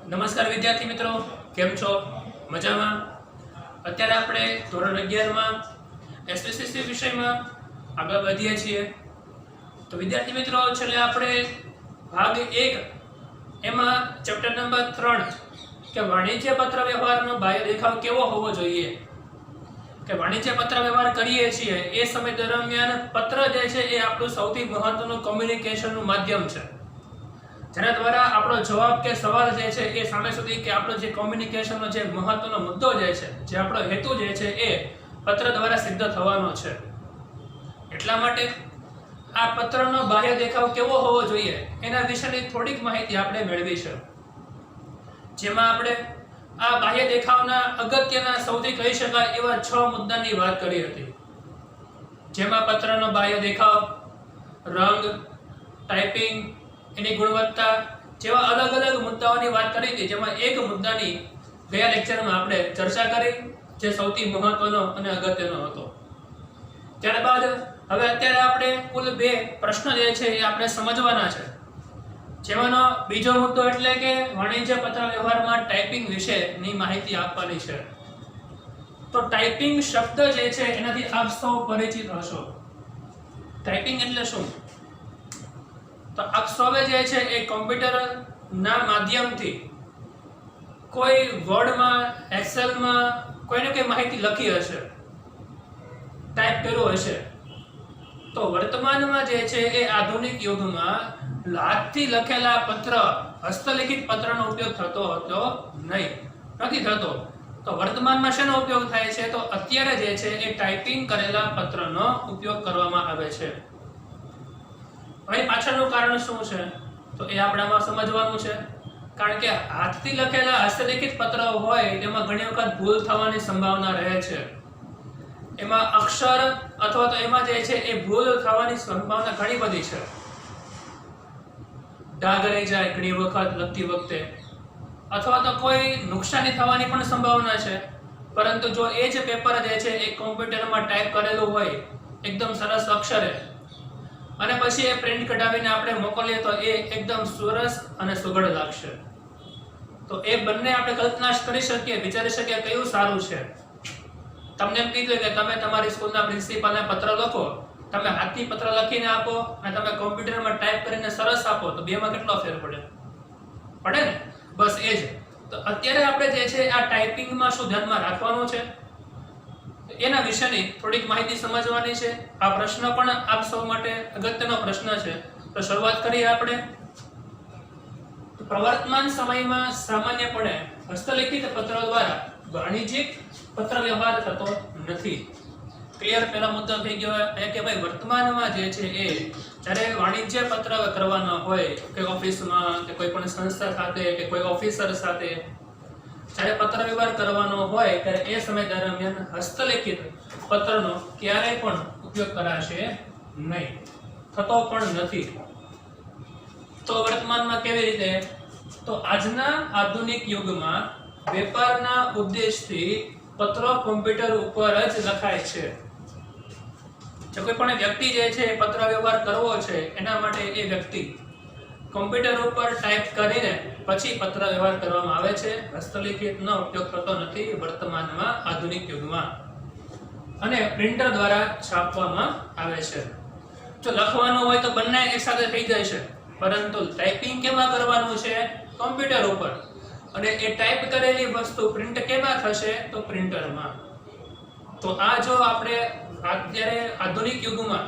નમસ્કાર વિદ્યાર્થી મિત્રો, કેમ છો? મજામાં? અત્યારે આપણે ધોરણ 11 માં એસપીસીસી વિષયમાં આગળ વધીએ છીએ. તો વિદ્યાર્થી મિત્રો, છેલ્લે આપણે ભાગ 1 એમાં ચેપ્ટર નંબર 3 કે વાણિજ્ય પત્ર વ્યવહારનો બાહ્ય દેખાવ કેવો હોવો જોઈએ, કે વાણિજ્ય પત્ર વ્યવહાર કરીએ છીએ એ સમય દરમિયાન પત્ર જે છે એ આપણું સૌથી મહત્વનું કોમ્યુનિકેશનનું માધ્યમ છે, જેના દ્વારા આપણો જવાબ કે સવાલ જે છે એ સામે સુધી કે આપણો જે કોમ્યુનિકેશનનો જે મહત્વનો મુદ્દો જે છે, જે આપણો હેતુ જે છે એ પત્ર દ્વારા સિદ્ધ થવાનો છે. એટલા માટે આ પત્રનો બાહ્ય દેખાવ કેવો હોવો જોઈએ એના વિશેની થોડીક માહિતી આપણે મેળવી છે, જેમાં આપણે આ બાહ્ય દેખાવના અગત્યના સૌથી કહી શકાય એવા 6 મુદ્દાની વાત કરી હતી, જેમાં પત્રનો બાહ્ય દેખાવ, રંગ, ટાઈપિંગ, એની ગુણવત્તા જેવા અલગ અલગ મુદ્દાઓની વાત કરી હતી, જેમાં એક મુદ્દાની ગયા લેક્ચરમાં આપણે ચર્ચા કરી, જે સૌથી મહત્વનો અને અગત્યનો હતો. ત્યારબાદ હવે અત્યારે આપણે કુલ 2 પ્રશ્ન જે છે એ આપણે સમજવાના છે, જેમાંનો બીજો મુદ્દો એટલે કે વાણિજ્ય પત્ર વ્યવહારમાં ટાઈપિંગ વિશેની માહિતી આપવાની છે. તો ટાઈપિંગ શબ્દ જે છે એનાથી આપ સૌ પરિચિત હશો. ટાઈપિંગ એટલે શું? તો આપ સૌએ જે છે એ કોમ્પ્યુટરના માધ્યમથી કોઈ વર્ડમાં, એક્સેલમાં કોઈને કોઈ માહિતી લખી હશે, ટાઈપ કર્યું હશે. તો વર્તમાનમાં જે છે એ આધુનિક યુગમાં હાથથી લખેલા પત્ર, હસ્તલિખિત પત્રનો ઉપયોગ થતો હતો નહીં, નથી થતો. તો વર્તમાનમાં શેનો ઉપયોગ થાય છે? તો અત્યારે જે છે એ ટાઈપિંગ કરેલા પત્રનો ઉપયોગ કરવામાં આવે છે. હવે પાછળનું કારણ શું છે તો એ આપણામાં સમજવાનું છે, કારણ કે હાથથી લખેલા હસ્તલિખિત પત્ર હોય તેમાં ઘણી વખત ભૂલ થવાની સંભાવના રહે છે. એમાં અક્ષર અથવા તો એમાં જે છે એ ભૂલ થવાની સંભાવના ઘણી બધી છે. ડાઘ રહી જાય ઘણી વખત લખતી વખતે, અથવા તો કોઈ નુકસાની થવાની પણ સંભાવના છે. પરંતુ જો એ જ પેપર જે છે એ કોમ્પ્યુટરમાં ટાઈપ કરેલું હોય એકદમ સરસ અક્ષરે, અને પછી એ પ્રિન્ટ કઢાવીને આપણે મોકલીએ તો એ એકદમ સરસ અને સુઘડ લાગશે. તો એ બંને આપણે કલ્પના કરી શકીએ, વિચારી શકીએ કયું સારું છે. તમને એમ કીધું કે તમે તમારી સ્કૂલના પ્રિન્સિપાલને પત્ર લખો, તમે હાથથી પત્ર લખીને આપો અને તમે કોમ્પ્યુટરમાં ટાઈપ કરીને સરસ આપો, તો બેમાં કેટલો ફેર પડે? પડે ને? બસ એ જ. તો અત્યારે આપણે જે છે આ ટાઈપિંગમાં શું ધ્યાનમાં રાખવાનું છે એના વિશેની થોડીક માહિતી સમજવાની છે. આ પ્રશ્ન પણ આપ સૌ માટે અગત્યનો પ્રશ્ન છે. તો શરૂઆત કરીએ આપણે. પ્રવર્તમાન સમયમાં સામાન્યપણે હસ્તલિખિત પત્રો દ્વારા વાણિજ્યિક પત્ર વ્યવહાર થતો નથી. ક્લિયર? પહેલો મુદ્દો થઈ ગયો કે ભાઈ વર્તમાનમાં જે છે એ જ્યારે વાણિજ્ય પત્ર કરવાનો હોય કે ઓફિસમાં કે કોઈ પણ સંસ્થા સાથે કે કોઈ ઓફિસર સાથે જ્યારે પત્ર વ્યવહાર કરવાનો હોય ત્યારે એ સમય દરમિયાન હસ્તલિખિત પત્રનો ક્યારેય પણ ઉપયોગ કરાશે નહીં, થતો પણ નથી. તો વર્તમાનમાં કેવી રીતે? તો આજના આધુનિક યુગમાં વેપારના ઉદ્દેશથી પત્રો કોમ્પ્યુટર ઉપર જ લખાય છે. જો કોઈ પણ વ્યક્તિ જે છે પત્ર વ્યવહાર કરવો છે એના માટે એ વ્યક્તિ કોમ્પ્યુટર ઉપર ટાઈપ કરીને પછી પત્ર વ્યવહાર કરવામાં આવે છે. હસ્તલિખિતનો ઉપયોગ થતો નથી વર્તમાનમાં આધુનિક યુગમાં, અને પ્રિન્ટર દ્વારા છાપવામાં આવે છે. જો લખવાનું હોય તો બંને એકસાથે થઈ જાય છે, પરંતુ ટાઈપિંગ કેમાં કરવાનું છે? કોમ્પ્યુટર ઉપર. અને એ ટાઈપ કરેલી વસ્તુ પ્રિન્ટ કેમાં થશે? તો પ્રિન્ટરમાં. તો આ જો આપણે અત્યારે આધુનિક યુગમાં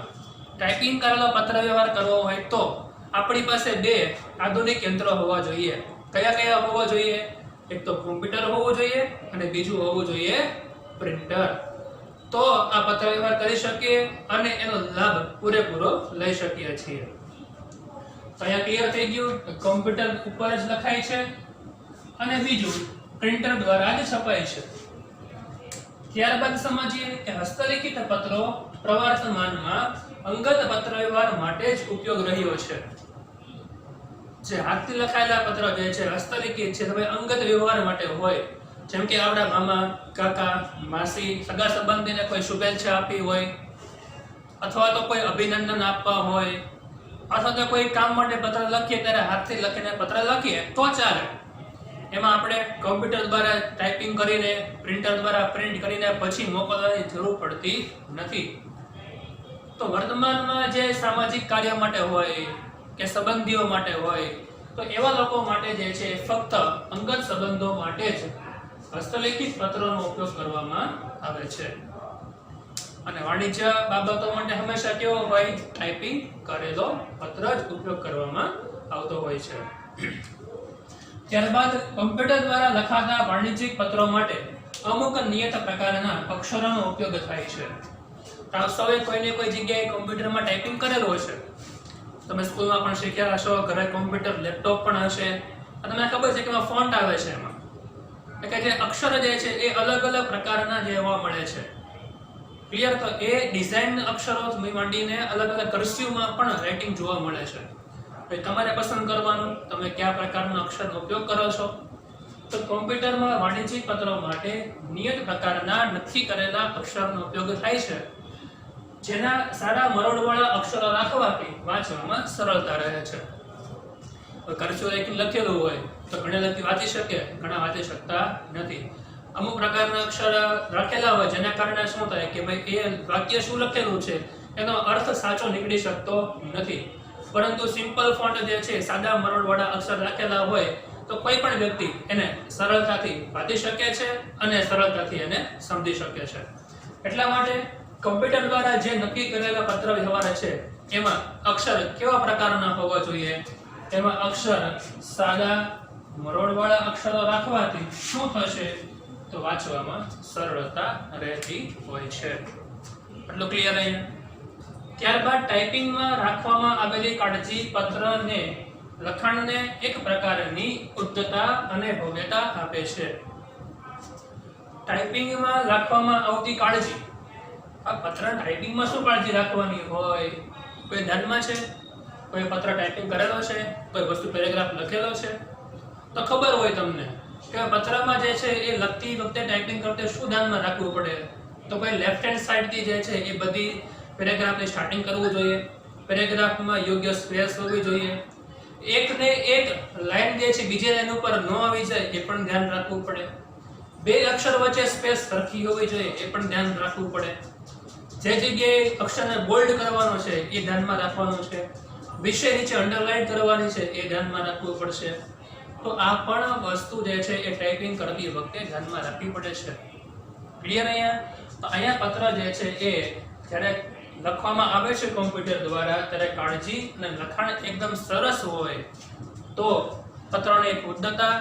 ટાઈપિંગ કરેલો પત્ર વ્યવહાર કરવો હોય તો આપણી પાસે 2 આધુનિક યંત્રો હોવા જોઈએ. કયા કયા હોવા જોઈએ? એક તો કોમ્પ્યુટર હોવું જોઈએ અને બીજું હોવું જોઈએ પ્રિન્ટર. તો આ પત્ર વ્યવહાર કરી શકીએ અને એનો લાભ પૂરેપૂરો લઈ શકીએ છીએ. તો અહીંયા ક્લિયર થઈ ગયું, કોમ્પ્યુટર ઉપર જ લખાય છે અને બીજું પ્રિન્ટર દ્વારા જ છપાય છે. ત્યારબાદ સમજીએ કે હસ્તલિખિત પત્રો પ્રવર્તમાનમાં અંગત પત્ર વ્યવહાર માટે જ ઉપયોગ રહ્યો છે. જે હાથથી લખાયેલા પત્ર જે છે હસ્તલિખિત છે, હવે અંગત વ્યવહાર માટે હોય, જેમ કે આપણા મામા, કાકા, માસી, સગા સંબંધીને કોઈ શુભેચ્છા આપી હોય, અથવા તો કોઈ અભિનંદન આપવા હોય, અથવા તો કોઈ કામ માટે પત્ર લખીએ ત્યારે હાથથી લખીને પત્ર લખીએ તો ચાલે. એમાં આપણે કમ્પ્યુટર દ્વારા ટાઈપિંગ કરીને પ્રિન્ટર દ્વારા પ્રિન્ટ કરીને પછી મોકલવાની જરૂર પડતી નથી. તો વર્તમાનમાં જે સામાજિક કાર્ય માટે હોય કે સંબંધીઓ માટે હોય તો એવા લોકો માટે જે છે ફક્ત અંગત સંબંધો માટે જ હસ્તલિખિત પત્રોનો ઉપયોગ કરવામાં આવે છે. અને વાણિજ્ય બાબતો માટે હંમેશા કેવો હોય? ટાઈપિંગ કરેલો પત્ર જ ઉપયોગ કરવામાં આવતો હોય છે. ત્યારબાદ કમ્પ્યુટર દ્વારા લખાતા વાણિજ્યિક પત્રો માટે અમુક નિયત પ્રકારના અક્ષરોનો ઉપયોગ થાય છે. સૌએ કોઈને કોઈ જગ્યાએ કમ્પ્યુટરમાં ટાઈપિંગ કરેલું હશે. તમે સ્કૂલમાં પણ શીખ્યા હશો, ઘરે કમ્પ્યુટર લેપટોપ પણ હશે, અને તમને ખબર છે કે એમાં ફોન્ટ આવે છે. એમાં એટલે કે જે અક્ષર જે છે એ અલગ અલગ પ્રકારના જે જોવા મળે છે. ક્લિયર? તો એ ડિઝાઇન અક્ષરો માંડીને અલગ અલગ કર્સિવમાં પણ રાઇટિંગ જોવા મળે છે. તમારે પસંદ કરવાનું તમે કયા પ્રકારના અક્ષરનો ઉપયોગ કરો છો. તો કમ્પ્યુટરમાં વાણિજ્યિક પત્રો માટે નિયત પ્રકારના નક્કી કરેલા અક્ષરનો ઉપયોગ થાય છે, જેના સારા મરોડવાળા અક્ષરો રાખવાથી વાંચવામાં સરળતા રહે છે. કર્સિવ લખેલું હોય તો ઘણા વ્યક્તિ વાંચી શકે, ઘણા વાંચી શકતા નથી. અમુક પ્રકારના અક્ષર રાખેલા હોય જેના કારણે શું થાય કે ભાઈ એ વાક્ય શું લખેલું છે એનો અર્થ સાચો નીકળી શકતો નથી. પરંતુ સિમ્પલ ફોન્ટ જે છે, સાદા મરોડવાળા અક્ષર રાખેલા હોય તો કોઈ પણ વ્યક્તિ એને સરળતાથી વાંચી શકે છે અને સરળતાથી એને સમજી શકે છે. એટલા માટે કમ્પ્યુટર દ્વારા જે નક્કી કરેલા પત્ર વ્યવહાર છે એમાં અક્ષર કેવા પ્રકારના હોવા જોઈએ? એમાં અક્ષર સાદા મરોડવાળા અક્ષરો રાખવાથી શું થશે? તો વાંચવામાં સરળતા રહેતી હોય છે. એટલું ક્લિયર અહીંયા? ત્યારબાદ ટાઈપિંગમાં રાખવામાં આવેલી કાળજી પત્રને લખાણને એક પ્રકારની ઉદ્ધતા અને ભવ્યતા આપે છે. ટાઈપિંગમાં રાખવામાં આવતી કાળજી, આ પત્ર ટાઈપિંગમાં શું કાળજી રાખવાની હોય? કોઈ ધ્યાનમાં છે? કોઈ પત્ર ટાઈપિંગ કરેલો છે? કોઈ વસ્તુ પેરેગ્રાફ લખેલો છે? તો ખબર હોય તમને કે પત્રમાં જે છે એ લખતી વખતે ટાઈપિંગ કરતે શું ધ્યાનમાં રાખવું પડે? તો ભાઈ લેફ્ટ હેન્ડ સાઈડથી જે છે એ બધી પેરેગ્રાફની સ્ટાર્ટિંગ કરવું જોઈએ. પેરેગ્રાફમાં યોગ્ય સ્પેસ હોવી જોઈએ. એક ને એક લાઈન જે છે બીજી લાઈન ઉપર ન આવી જાય એ પણ ધ્યાન રાખવું પડે. બે અક્ષર વચ્ચે સ્પેસ સરખી હોવી જોઈએ એ પણ ધ્યાન રાખવું પડે. જે જગ્યાએ અક્ષરને બોલ્ડ કરવાનો છે એ ધ્યાનમાં રાખવાનું છે. વિષય નીચે અંડરલાઈન કરવાની છે એ ધ્યાનમાં રાખવું પડશે. તો આ પણ વસ્તુ જે છે એ ટાઈપિંગ કરતી વખતે ધ્યાનમાં રાખવી પડે છે. ક્લિયર અહીંયા? તો અહીંયા પત્ર જે છે એ જ્યારે લખવામાં આવે છે કમ્પ્યુટર દ્વારા ત્યારે કાળજી અને લખાણ એકદમ સરસ હોય તો પત્રને એક ઉદ્ધતા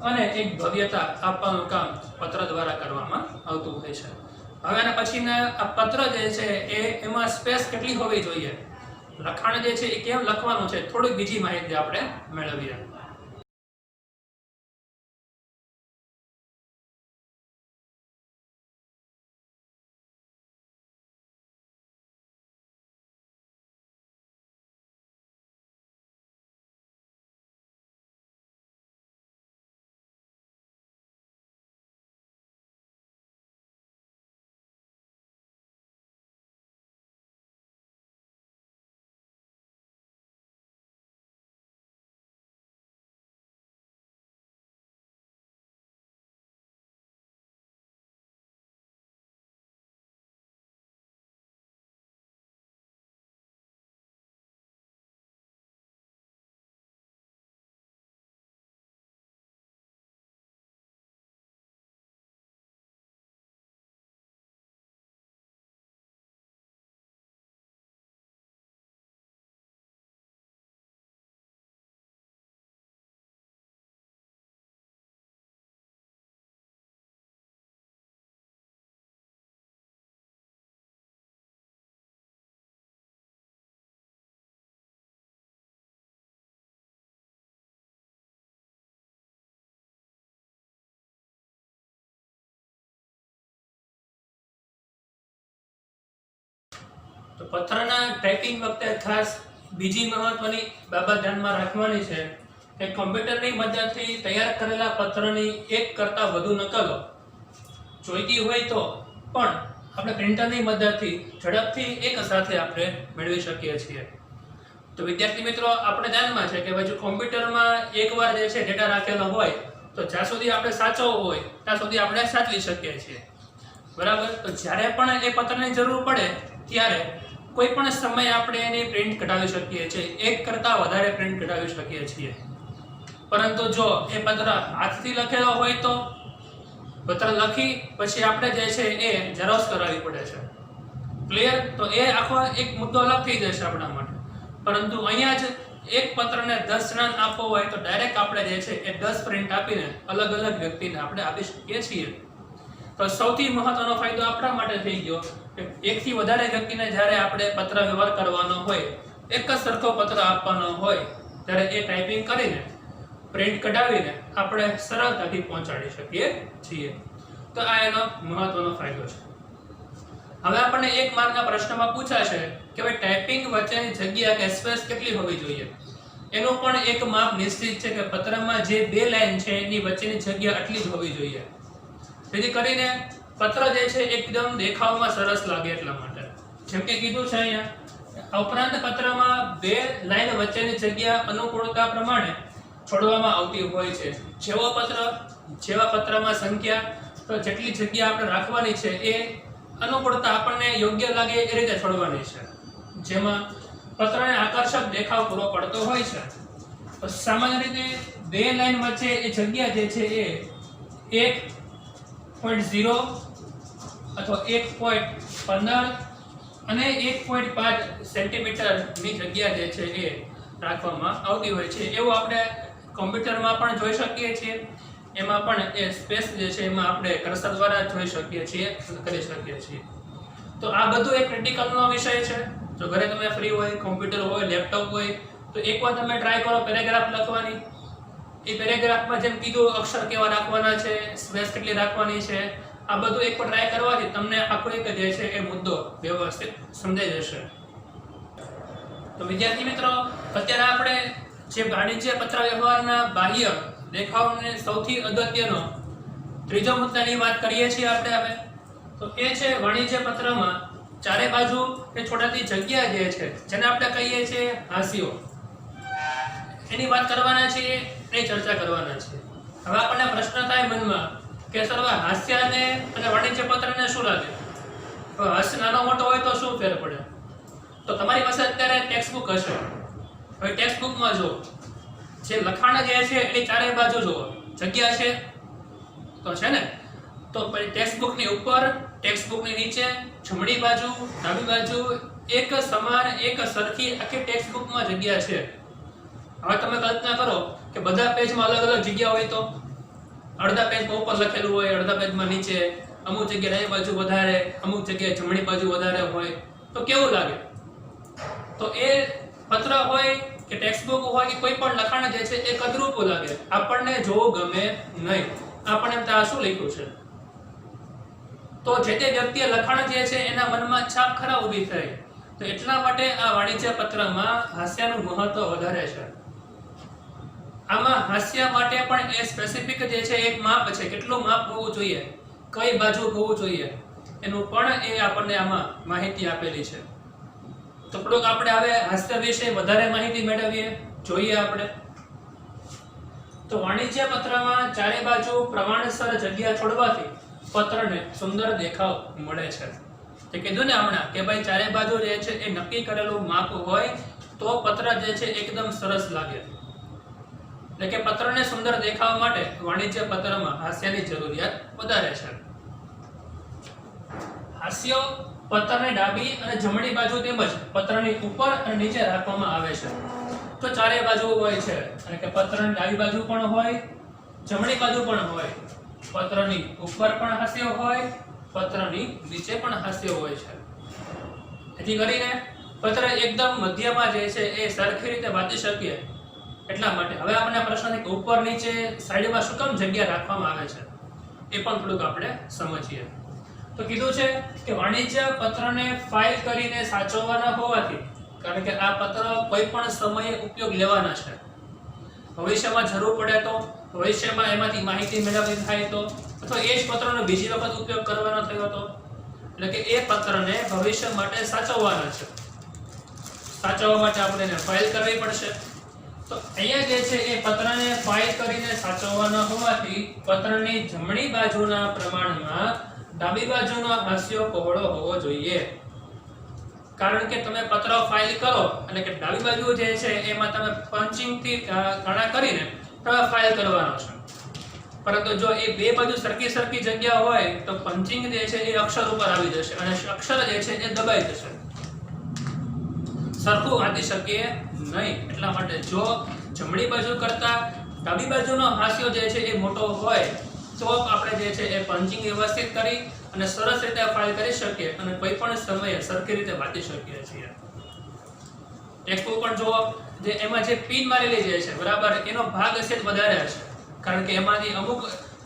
અને એક ભવ્યતા આપવાનું કામ પત્ર દ્વારા કરવામાં આવતું હોય છે. હવે આના પછીના આ પત્ર જે છે એ એમાં સ્પેસ કેટલી હોવી જોઈએ? લખાણ જે છે એ કેમ લખવાનું છે થોડીક બીજી માહિતી આપણે મેળવીએ. તો પત્રના ટાઈપિંગ વખતે ખાસ બીજી મહત્વની બાબત ધ્યાનમાં રાખવાની છે કે કમ્પ્યુટરની મદદથી તૈયાર કરેલા પત્રની એક કરતાં વધુ નકલો જોઈતી હોય તો પણ આપણે પ્રિન્ટરની મદદથી ઝડપથી એક સાથે આપણે મેળવી શકીએ છીએ. તો વિદ્યાર્થી મિત્રો આપણે ધ્યાનમાં છે કે ભાઈ જો કોમ્પ્યુટરમાં એકવાર જે છે ડેટા રાખેલો હોય તો જ્યાં સુધી આપણે સાચવવો હોય ત્યાં સુધી આપણે સાચવી શકીએ છીએ, બરાબર. તો જ્યારે પણ એ પત્રની જરૂર પડે ત્યારે કોઈ પણ સમયે આપણે એની પ્રિન્ટ કઢાવી શકીએ છીએ, એક કરતાં વધારે પ્રિન્ટ કઢાવી શકીએ છીએ. પરંતુ જો એ પત્ર હાથથી લખેલો હોય તો પત્ર લખી પછી આપણે જે છે એ ઝેરોક્ષ કરાવવી પડે છે. ક્લિયર? તો એ આખો એક મુદ્દો અલગ થઈ જશે આપણા માટે. પરંતુ અહીંયા જ એક પત્રને 10 જણાને આપવો હોય તો ડાયરેક્ટ આપણે જે છે એ 10 પ્રિન્ટ આપીને અલગ અલગ વ્યક્તિને આપણે આપી શકીએ છીએ. તો સૌથી મહત્વનો ફાયદો આપણા માટે થઈ ગયો કે એકથી વધારે વ્યક્તિને જ્યારે આપણે પત્ર વ્યવહાર કરવાનો હોય, એક જ સરખો પત્ર આપવાનો હોય, ત્યારે એ ટાઈપિંગ કરીને પ્રિન્ટ કઢાવીને આપણે સરળતાથી પહોંચાડી શકીએ છીએ. તો આ એનો મહત્વનો ફાયદો છે. હવે આપણને એક માર્કના પ્રશ્નમાં પૂછાશે કે ભાઈ ટાઈપિંગ વચ્ચેની જગ્યા કે સ્પેસ કેટલી હોવી જોઈએ. એનું પણ એક માપ નિશ્ચિત છે કે પત્રમાં જે 2 લાઈન છે એની વચ્ચેની જગ્યા આટલી જ હોવી જોઈએ, જેથી કરીને પત્ર જે છે એકદમ દેખાવમાં સરસ લાગે એટલા માટે. જેમ કે કીધું છે અહીંયા, ઉપરાંત પત્રમાં 2 લાઈન વચ્ચેની જગ્યા અનુકૂળતા પ્રમાણે છોડવામાં આવતી હોય છે. જેવા પત્રમાં સંખ્યા, તો જેટલી જગ્યા આપણે રાખવાની છે એ અનુકૂળતા આપણને યોગ્ય લાગે એ રીતે છોડવાની છે, જેમાં પત્રને આકર્ષક દેખાવ પૂરો પડતો હોય છે. તો સામાન્ય રીતે 2 લાઈન વચ્ચે એ જગ્યા જે છે એ 1.0 અથવા 1.15 અને 1.5 સેન્ટીમીટરની જગ્યા જે છે એ રાખવામાં આવતી હોય છે. એવું આપણે કોમ્પ્યુટરમાં પણ જોઈ શકીએ છીએ. એમાં પણ એ સ્પેસ જે છે એમાં આપણે કર્સર દ્વારા જોઈ શકીએ છીએ, કરી શકીએ છીએ. તો આ બધું એક ક્રિટિકલનો વિષય છે. જો ઘરે તમે ફ્રી હોય, કોમ્પ્યુટર હોય, લેપટોપ હોય, તો એકવાર તમે ટ્રાય કરો પેરેગ્રાફ લખવાની. એ પેરેગ્રાફમાં જેમ કીધું અક્ષર કેવા રાખવાના છે, સ્પેસ કેટલી રાખવાની છે, આ બધું એકવાર ટ્રાય કરવાથી તમને આખો એક જે છે એ મુદ્દો વ્યવસ્થિત સમજાઈ જશે. તો વિદ્યાર્થી મિત્રો, અત્યારે આપણે જે વાણિજ્ય પત્ર વ્યવહારના બાહ્ય દેખાવને સૌથી અગત્યનો ત્રીજો મુદ્દાની વાત કરીએ છીએ આપણે હવે. તો એ છે વાણિજ્ય પત્રમાં ચારે બાજુ એ છોડાતી જગ્યા જે છે, જેને આપણે કહીએ છીએ હાંસિયો, એની વાત કરવાના છીએ, એની ચર્ચા કરવાના છીએ. હવે આપણને પ્રશ્ન થાય મનમાં કે સર હાસ્યને અને વાણિજ્ય પત્રને શું લાગે? તો હાસ્ય નાનો મોટો હોય તો શું ફેર પડે? તો તમારી પાસે અત્યારે ટેક્સ્ટ બુક હશે. હવે ટેક્સ્ટ બુકમાં જો જે લખાણ જે છે એની ચારે બાજુ જુઓ, જગ્યા છે તો છે ને. તો ટેક્સ્ટ બુકની ઉપર, ટેક્સ્ટ બુકની નીચે, જમણી બાજુ, ડાબી બાજુ એક સમાન, એક સરખી આખી ટેક્સ્ટ બુકમાં જગ્યા છે. હવે તમે કલ્પના કરો કે બધા પેજમાં અલગ અલગ જગ્યા હોય તો અડધા પેજમાં ઉપર લખેલું હોય, અડધા પેજમાં નીચે, અમુક જગ્યાએ ડાબી બાજુ વધારે, અમુક જગ્યાએ જમણી બાજુ વધારે હોય, તો કેવું લાગે? તો એ પત્ર હોય કે ટેક્સ્ટ બુક હોય કે કોઈ પણ લખાણ જે છે એ કદરૂપું લાગે, આપણને જોવું ગમે નહીં. આપણને એમ ત્યાં શું લખ્યું છે? તો જે તે વ્યક્તિએ લખાણ જે છે એના મનમાં છાપ ખરા ઊભી થઈ. તો એટલા માટે આ વાણિજ્ય પત્રમાં હાસ્યનું મહત્વ વધારે છે. આમાં હાસ્ય માટે પણ એ સ્પેસિફિક જે છે એક માપ છે, કેટલું માપ હોવું જોઈએ, કઈ બાજુ હોવું જોઈએ, એનું પણ એ આપણને આમાં માહિતી આપેલી છે. તો થોડુંક આપણે હવે હાસ્ય વિશે વધારે માહિતી મેળવીએ, જોઈએ આપણે. તો વાણિજ્ય પત્રમાં ચારે બાજુ પ્રમાણસર જગ્યા છોડવાથી પત્રને સુંદર દેખાવ મળે છે. તે કીધું ને હમણાં કે ભાઈ ચારે બાજુ જે છે એ નક્કી કરેલું માપ હોય તો પત્ર જે છે એકદમ સરસ લાગે. એટલે કે પત્રને સુંદર દેખાવ માટે વાણિજ્ય પત્રમાં હાસ્યની જરૂરિયાત વધારે છે. હાસ્ય પત્રને ડાબી અને જમણી બાજુ તેમજ પત્રની ઉપર અને નીચે રાખવામાં આવે છે. તો ચારે બાજુ હોય છે, અને કે પત્રની ડાબી બાજુ પણ હોય, જમણી બાજુ પણ હોય, પત્રની ઉપર પણ હાસ્ય હોય, પત્રની નીચે પણ હાસ્ય હોય છે. જેથી કરીને પત્ર એકદમ મધ્યમાં જે છે એ સરખી રીતે વાંચી શકીએ એટલા માટે. હવે આપણને પ્રશ્ન છે કે ઉપર નીચે સાઈડમાં શું કામ જગ્યા રાખવામાં આવે છે, એ પણ થોડુંક આપણે સમજીએ. તો કીધું છે કે વાણિજ્ય પત્રને ફાઇલ કરીને સાચવવાના હોવાથી, કારણ કે આ પત્ર કોઈ પણ સમયે ઉપયોગ લેવાના છે, ભવિષ્યમાં જરૂર પડે તો, ભવિષ્યમાં એમાંથી માહિતી મેળવવી થાય તો, અથવા એ જ પત્રનો બીજી વખત ઉપયોગ કરવાનો થયો તો, એટલે કે એ પત્રને ભવિષ્ય માટે સાચવવાના છે. સાચવવા માટે આપણે એને ફાઇલ કરવી પડશે. તો અહીંયા જે છે એ પત્રને ફાઇલ કરીને સાચવવાના હોવાથી પત્રની જમણી બાજુના પ્રમાણમાં ડાબી બાજુનો હાંસિયો પહોળો હોવો જોઈએ. કારણ કે તમે પત્ર ફાઇલ કરો અને કે ડાબી બાજુ જે છે એમાં તમે પંચિંગ થી ઘણા કરીને તમે ફાઇલ કરવાનો છે. પરંતુ જો એ બે બાજુ સરખી જગ્યા હોય તો પંચિંગ જે છે એ અક્ષર ઉપર આવી જશે અને અક્ષર જે છે એ દબાઈ જશે, સરખું વાંચી શકીએ નહીં. એટલા માટે જો જમણી બાજુ કરતા ડાબી બાજુનો હાંસિયો જે છે એ મોટો હોય તો આપણે જે છે એ પંચિંગ વ્યવસ્થિત કરી અને સરસ રીતે ફાઇલ કરી શકીએ અને કોઈ પણ સમયે સરખી રીતે વાંચી શકીએ છીએ. ટેક્સ્ટબુક પણ જો જે એમાં જે પિન મારેલી જે છે બરાબર એનો ભાગ હશે વધારે હશે, કારણ કે એમાંથી અમુક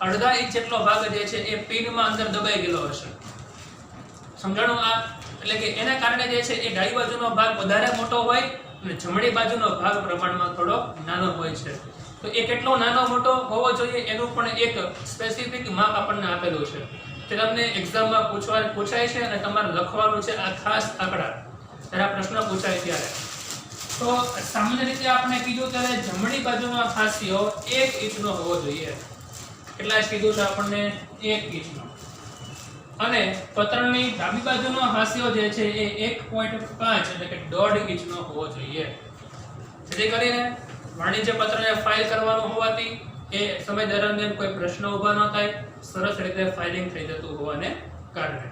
અડધા ઇંચ જેટલો ભાગ જે છે એ પિનમાં અંદર દબાઈ ગયેલો હશે. સમજાણું આ? એટલે કે એના કારણે જે છે એ ડાબી બાજુનો ભાગ વધારે મોટો હોય અને જમણી બાજુનો ભાગ પ્રમાણમાં થોડો નાનો હોય છે. તો એ કેટલો નાનો મોટો હોવો જોઈએ એનું પણ એક સ્પેસિફિક માપ આપણને આપેલું છે. તે તમને એક્ઝામમાં પૂછાય છે અને તમારે લખવાનું છે આ ખાસ આંકડા જ્યારે આ પ્રશ્ન પૂછાય ત્યારે. તો સામાન્ય રીતે આપણે કીધું ત્યારે જમણી બાજુનો હાંસિયો 1 ઇંચનો હોવો જોઈએ. કેટલા કીધું છે આપણને? 1 ઇંચનો. અને પત્રની ડાબી બાજુનો હાંસિયો જે છે એ 1.5 એટલે કે 1.5 ઇંચનો હોવો જોઈએ. જેથી કરીને વાણિજ્ય પત્રને ફાઇલ કરવાનું હોવાથી એ સમય દરમિયાન કોઈ પ્રશ્ન ઊભા ન થાય, સરસ રીતે ફાઇલિંગ થઈ જતું હોવાને કારણે.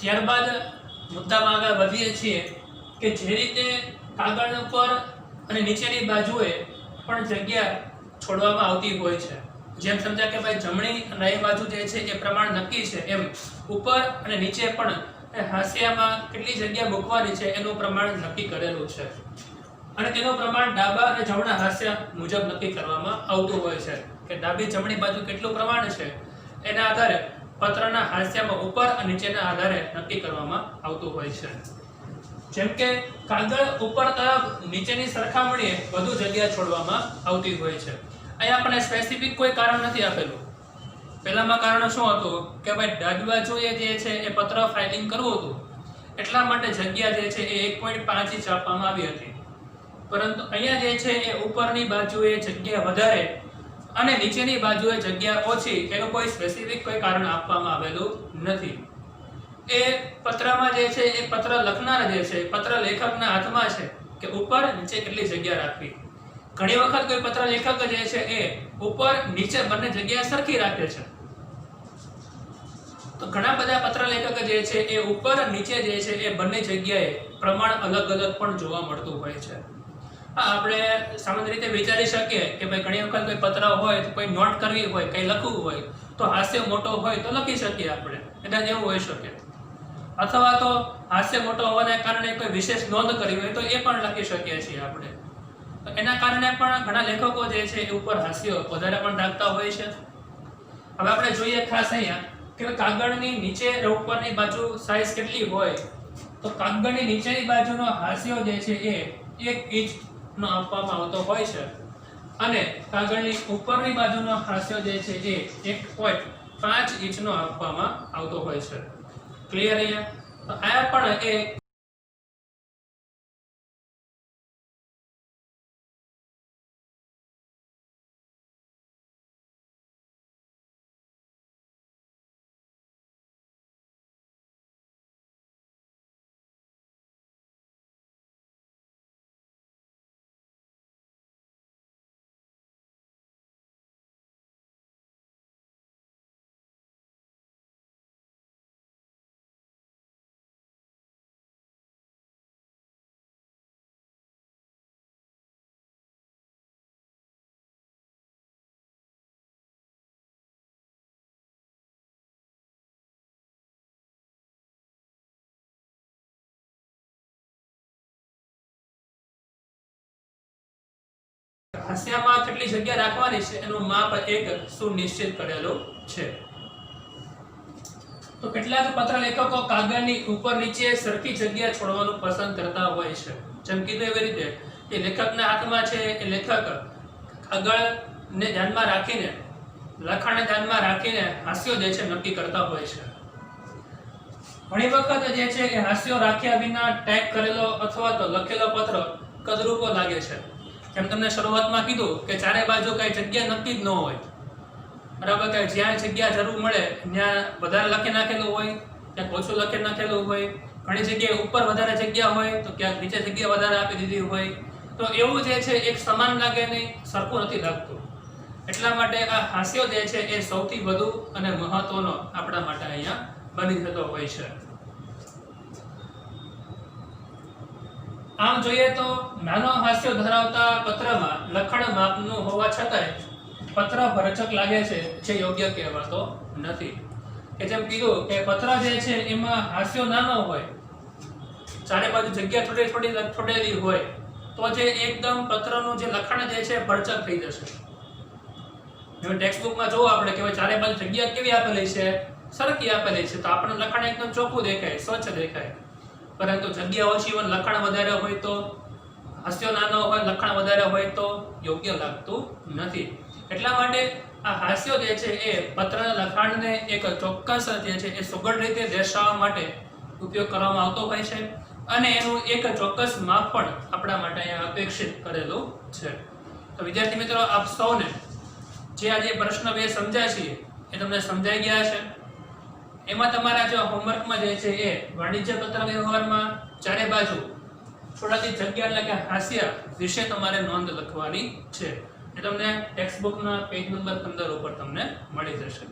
ત્યારબાદ મુદ્દામાં આગળ વધીએ છીએ કે જે રીતે કાગળ ઉપર અને નીચેની બાજુએ પણ જગ્યા છોડવામાં આવતી હોય છે. જેમ સમજ્યા કે ભાઈ જમણી અને ડાબી બાજુ જે છે એ પ્રમાણ નક્કી છે, એમ ઉપર અને નીચે પણ હાંસિયામાં કેટલી જગ્યા મૂકવાની છે એનું પ્રમાણ નક્કી કરેલું છે અને તેનું પ્રમાણ ડાબા અને જમણા હાંસિયા મુજબ નક્કી કરવામાં આવતું હોય છે કે ડાબી જમણી બાજુ કેટલું પ્રમાણ છે એના આધારે પત્રના હાંસિયામાં ઉપર અને નીચેના આધારે નક્કી કરવામાં આવતું હોય છે. જેમ કે કાગળ ઉપર તરફ નીચેની સરખામણીએ વધુ જગ્યા છોડવામાં આવતી હોય છે. અહીં આપણને સ્પેસિફિક કોઈ કારણ નથી આપેલું. પહેલામાં કારણ શું હતું કે ભાઈ ડાબી બાજુએ જે છે એ પત્ર ફાઇલિંગ કરવું હતું એટલા માટે જગ્યા જે છે એ 1.5 ઇંચ આપવામાં આવી હતી. પરંતુ અહીંયા જે છે એ ઉપરની બાજુએ જગ્યા વધારે અને નીચેની બાજુએ જગ્યા ઓછી એનું કોઈ સ્પેસિફિક કોઈ કારણ આપવામાં આવેલું નથી. એ પત્રમાં જે છે એ પત્ર લખનાર જે છે પત્ર લેખકના હાથમાં છે કે ઉપર નીચે કેટલી જગ્યા રાખવી. ઘણી વખત કોઈ પત્ર લેખક જે છે એ ઉપર નીચે બંને જગ્યા સરખી રાખે છે. તો ઘણા બધા પત્ર લેખક જે છે એ ઉપર નીચે જે છે એ બંને જગ્યાએ પ્રમાણ અલગ અલગ પણ જોવા મળતું હોય છે. આપણે સામાન્ય રીતે વિચારી શકીએ કે ભાઈ ઘણી વખત કોઈ પત્ર હોય તો કોઈ નોટ કરવી હોય, કંઈ લખવું હોય તો હાસ્ય મોટો હોય તો લખી શકીએ આપણે, કદાચ એવું હોઈ શકે. અથવા તો હાસ્ય મોટો હોવાના કારણે કોઈ વિશેષ નોંધ કરવી હોય તો એ પણ લખી શકીએ છીએ આપણે. તો એના કારણે પણ ઘણા લેખકો જે છે એ ઉપર હાસ્ય વધારે પણ રાખતા હોય છે. હવે આપણે જોઈએ ખાસ અહીંયા કે કાગળની નીચે અને ઉપરની બાજુ સાઈઝ કેટલી હોય તો કાગળની નીચેની બાજુનો હાંસિયો જે છે એ 1 ઇંચ નો આપવામાં આવતો હોય છે અને કાગળની ઉપરની બાજુનો હાંસિયો જે છે એ 1.5 ઇંચનો આપવામાં આવતો હોય છે. ક્લિયર અહીંયા? તો આ પણ એક હાસ્યામાં કેટલી જગ્યા રાખવાની છે એનું માપ એક સુનિશ્ચિત કરેલું છે. તો કેટલાક પત્ર લેખકો કાગળની ઉપર નીચે સરખી જગ્યા છોડવાનું પસંદ કરતા હોય છે. જેમ કીધું એવી રીતે કે લેખકના હાથમાં છે એ લેખક કાગળને ધ્યાનમાં રાખીને લખાણને ધ્યાનમાં રાખીને હાસ્યો જે છે નક્કી કરતા હોય છે. ઘણી વખત જે છે એ હાસ્યો રાખ્યા વિના ટાઈપ કરેલો અથવા તો લખેલો પત્ર કદરૂપો લાગે છે. જેમ તમને શરૂઆતમાં કીધું કે ચારે બાજુ કઈ જગ્યા નક્કી જ ન હોય, બરાબર, કે જ્યાં જગ્યા જરૂર મળે ત્યાં વધારે લખી નાખેલું હોય, ક્યાંક ઓછું લખી નાખેલું હોય, ઘણી જગ્યાએ ઉપર વધારે જગ્યા હોય તો ક્યાંક નીચે જગ્યા વધારે આપી દીધી હોય. તો એવું જે છે એક સમાન લાગે નહીં, સરખું નથી લાગતું. એટલા માટે આ હાસ્યો જે છે એ સૌથી વધુ અને મહત્વનો આપણા માટે અહીંયા બની જતો હોય છે. આમ જોઈએ તો નાનો હાસ્યો ધરાવતા પત્રમાં લખાણ માપનું હોવા છતાંય પત્ર ભરચક લાગે છે, જે યોગ્ય કહેવાતો નથી. કે જેમ કીધું કે પત્ર જે છે એમાં હાસ્યો નાનો હોય, ચારે બાજુ જગ્યા થોડેલી હોય તો જે એકદમ પત્રનું જે લખાણ જે છે ભરચક થઈ જશે. હવે ટેક્સ્ટ બુકમાં જોવો આપણે કે ચારે બાજુ જગ્યા કેવી આપેલી છે, સરખી આપેલી છે, તો આપણને લખાણ એકદમ ચોખ્ખું દેખાય, સ્વચ્છ દેખાય. પરંતુ જગ્યા ઓછી હોય, લખાણ વધારે હોય તો, હાસ્યો નાનો હોય, લખાણ વધારે હોય તો યોગ્ય લાગતું નથી. એટલા માટે આ હાસ્યો જે છે એ પત્રના લખાણને એક ચોક્કસ જે છે એ સુઘડ રીતે દર્શાવવા માટે ઉપયોગ કરવામાં આવતો હોય છે અને એનું એક ચોક્કસ માપ પણ આપણા માટે અહીંયા અપેક્ષિત કરેલું છે. તો વિદ્યાર્થી મિત્રો, આપ સૌને જે આજે પ્રશ્ન 2 સમજ્યા છીએ એ તમને સમજાઈ ગયા છે. એમાં તમારા જે હોમવર્કમાં જે છે એ વાણિજ્ય પત્ર વ્યવહારમાં ચારે બાજુ થોડાથી જગ્યા એટલે કે હાસ્ય વિશે તમારે નોંધ લખવાની છે. એ તમને ટેક્સ્ટ બુકના પેજ નંબર 15 ઉપર તમને મળી જશે.